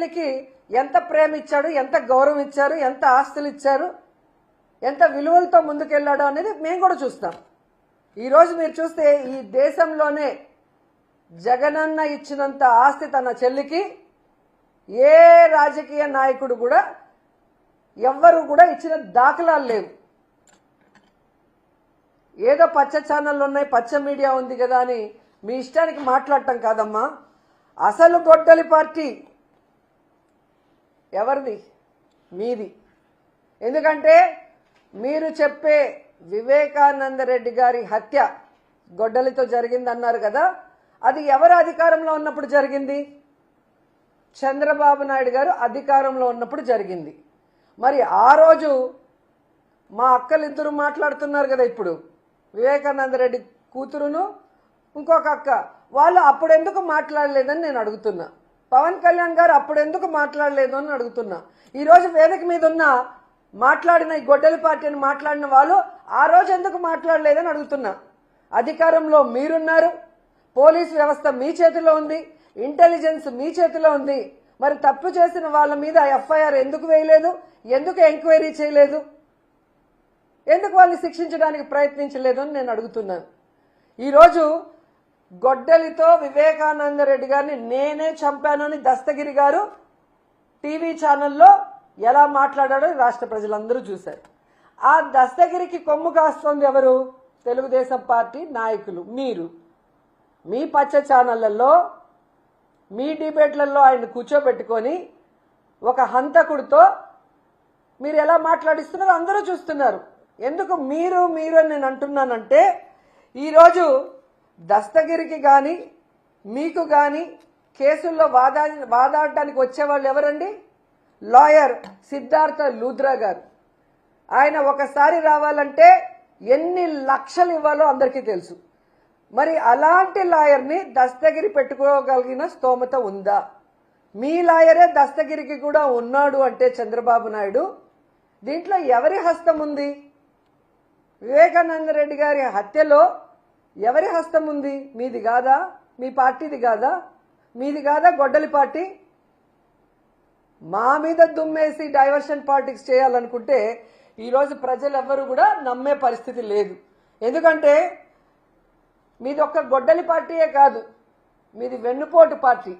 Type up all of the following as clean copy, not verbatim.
పార్టీకి ఎంత ప్రేమ ఇచ్చాడు, ఎంత గౌరవం ఇచ్చారు, ఎంత ఆస్తులు ఇచ్చారు, ఎంత విలువలతో ముందుకెళ్ళాడో అనేది మేము కూడా చూస్తాం. ఈరోజు మీరు చూస్తే ఈ దేశంలోనే జగనన్న ఇచ్చినంత ఆస్తి తన చెల్లికి ఏ రాజకీయ నాయకుడు కూడా ఎవ్వరు కూడా ఇచ్చిన దాఖలాలు లేవు. ఏదో పచ్చ ఛానళ్ళు ఉన్నాయి, పచ్చ మీడియా ఉంది కదా అని మీ ఇష్టానికి మాట్లాడటం కాదమ్మా. అసలు గొడ్డలి పార్టీ ఎవరిది? మీది. ఎందుకంటే మీరు చెప్పే వివేకానంద రెడ్డి గారి హత్య గొడ్డలితో జరిగిందన్నారు కదా, అది ఎవరు అధికారంలో ఉన్నప్పుడు జరిగింది? చంద్రబాబు నాయుడు గారు అధికారంలో ఉన్నప్పుడు జరిగింది. మరి ఆ రోజు మా అక్కలిద్దరూ మాట్లాడుతున్నారు కదా, ఇప్పుడు వివేకానంద రెడ్డి కూతురును ఇంకొక అక్క, వాళ్ళు అప్పుడెందుకు మాట్లాడలేదని నేను అడుగుతున్నా. పవన్ కళ్యాణ్ గారు అప్పుడెందుకు మాట్లాడలేదు అని అడుగుతున్నా. ఈరోజు వేదిక మీద ఉన్న మాట్లాడిన ఈ గొడ్డలి పార్టీని మాట్లాడిన వాళ్ళు ఆ రోజు ఎందుకు మాట్లాడలేదని అడుగుతున్నా. అధికారంలో మీరున్నారు, పోలీసు వ్యవస్థ మీ చేతిలో ఉంది, ఇంటెలిజెన్స్ మీ చేతిలో ఉంది. మరి తప్పు చేసిన వాళ్ళ మీద ఎఫ్ఐఆర్ ఎందుకు వేయలేదు? ఎందుకు ఎంక్వైరీ చేయలేదు? ఎందుకు వాళ్ళని శిక్షించడానికి ప్రయత్నించలేదు అని నేను అడుగుతున్నాను. ఈరోజు గొడ్డలితో వివేకానంద రెడ్డి గారిని నేనే చంపానని దస్తగిరి గారు టీవీ ఛానల్లో ఎలా మాట్లాడాడో రాష్ట్ర ప్రజలందరూ చూశారు. ఆ దస్తగిరికి కొమ్ము కాస్తోంది ఎవరు? తెలుగుదేశం పార్టీ నాయకులు. మీరు మీ పచ్చ ఛానళ్లలో మీ డిబేట్లలో ఆయన కూర్చోబెట్టుకొని ఒక హంతకుడితో మీరు ఎలా మాట్లాడిస్తున్నారో అందరూ చూస్తున్నారు. ఎందుకు మీరు అని నేను అంటున్నానంటే, ఈరోజు దస్తగిరికి కానీ మీకు కానీ కేసుల్లో వాదాడటానికి వచ్చేవాళ్ళు ఎవరండి? లాయర్ సిద్ధార్థ లూథ్రా గారు. ఆయన ఒకసారి రావాలంటే ఎన్ని లక్షలు ఇవ్వాలో అందరికీ తెలుసు. మరి అలాంటి లాయర్ని దస్తగిరి పెట్టుకోగలిగిన స్తోమత ఉందా? మీ లాయరే దస్తగిరికి కూడా ఉన్నాడు అంటే చంద్రబాబు నాయుడు, దీంట్లో ఎవరి హస్తం ఉంది? వివేకానంద రెడ్డి గారి హత్యలో ఎవరి హస్తం ఉంది? మీది కాదా? మీ పార్టీది కాదా? మీది కాదా గొడ్డలి పార్టీ? మా మీద దుమ్మేసి డైవర్షన్ పాలిటిక్స్ చేయాలనుకుంటే ఈరోజు ప్రజలు ఎవ్వరూ కూడా నమ్మే పరిస్థితి లేదు. ఎందుకంటే మీది ఒక్క గొడ్డలి పార్టీయే కాదు, మీది వెన్నుపోటు పార్టీ.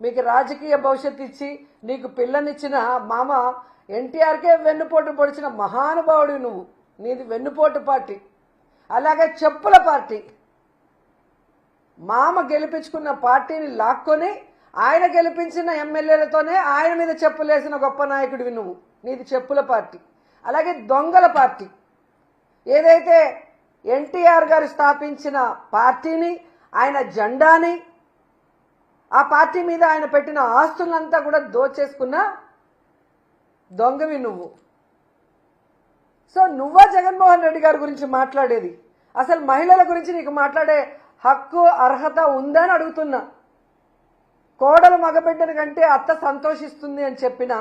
మీకు రాజకీయ భవిష్యత్తు ఇచ్చి నీకు పిల్లనిచ్చిన మామ ఎన్టీఆర్కే వెన్నుపోటు పొడిచిన మహానుభావుడు నువ్వు. నీది వెన్నుపోటు పార్టీ. అలాగే చెప్పుల పార్టీ. మామ గెలిపించుకున్న పార్టీని లాక్కొని ఆయన గెలిపించిన ఎమ్మెల్యేలతోనే ఆయన మీద చెప్పులేసిన గొప్ప నాయకుడివి నువ్వు. నీది చెప్పుల పార్టీ. అలాగే దొంగల పార్టీ. ఏదైతే ఎన్టీఆర్ గారు స్థాపించిన పార్టీని, ఆయన జెండాని, ఆ పార్టీ మీద ఆయన పెట్టిన ఆస్తులంతా కూడా దోచేసుకున్న దొంగవి నువ్వు. సో నువ్వా జగన్మోహన్ రెడ్డి గారి గురించి మాట్లాడేది? అసలు మహిళల గురించి నీకు మాట్లాడే హక్కు అర్హత ఉందని అడుగుతున్నా. కోడలు మగబిడ్డల కంటే అత్త సంతోషిస్తుంది అని చెప్పిన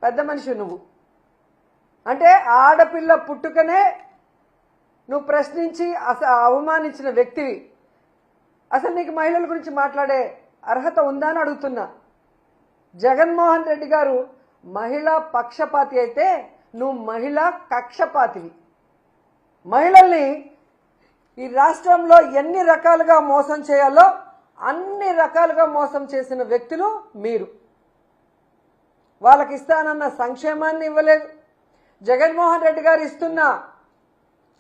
పెద్ద మనిషి నువ్వు. అంటే ఆడపిల్ల పుట్టుకనే నువ్వు ప్రశ్నించి అవమానించిన వ్యక్తివి. అసలు నీకు మహిళల గురించి మాట్లాడే అర్హత ఉందా అని అడుగుతున్నా. జగన్మోహన్ రెడ్డి గారు మహిళా పక్షపాతి అయితే నువ్వు మహిళా కక్షపాతివి. మహిళల్ని ఈ రాష్ట్రంలో ఎన్ని రకాలుగా మోసం చేయాలో అన్ని రకాలుగా మోసం చేసిన వ్యక్తులు మీరు. వాళ్ళకి ఇస్తానన్న సంక్షేమాన్ని ఇవ్వలేదు. జగన్మోహన్ రెడ్డి గారు ఇస్తున్న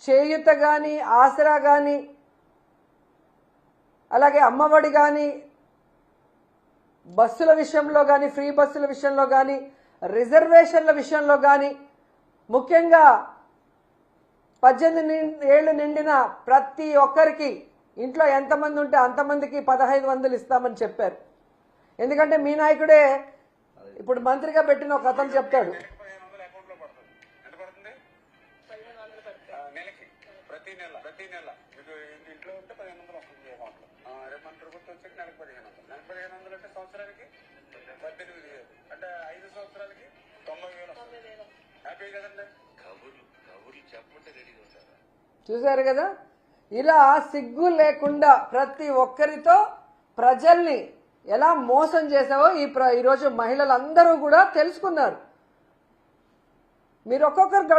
చేయూత కానీ, ఆసరా కానీ, అలాగే అమ్మఒడి కానీ, బస్సుల విషయంలో కానీ, ఫ్రీ బస్సుల విషయంలో కానీ, రిజర్వేషన్ల విషయంలో కానీ, ముఖ్యంగా 18 ఏళ్లు నిండిన ప్రతి ఒక్కరికి ఇంట్లో ఎంతమంది ఉంటే అంతమందికి 1500 ఇస్తామని చెప్పారు. ఎందుకంటే మీ నాయకుడే ఇప్పుడు మంత్రిగా పెట్టిన ఒక అతను చెప్తాడు, ప్రతి నెల ఇంట్లో ఉంటే 1500 వస్తుంది అకౌంట్లో. రేపు మన ప్రభుత్వం వచ్చి నెలకు 1500 అంటే సంవత్సరానికి 18,000 అంటే 5 సంవత్సరాలకి 90,000 హ్యాపీ కదండి. కబుర్లు చెప్పమంటే రెడీగా ఉంటారు. చూశారు కదా, ఇలా సిగ్గు లేకుండా ప్రతి ఒక్కరితో ప్రజల్ని ఎలా మోసం చేసావో ఈరోజు మహిళలందరూ కూడా తెలుసుకున్నారు. మీరు ఒక్కొక్కరు గడప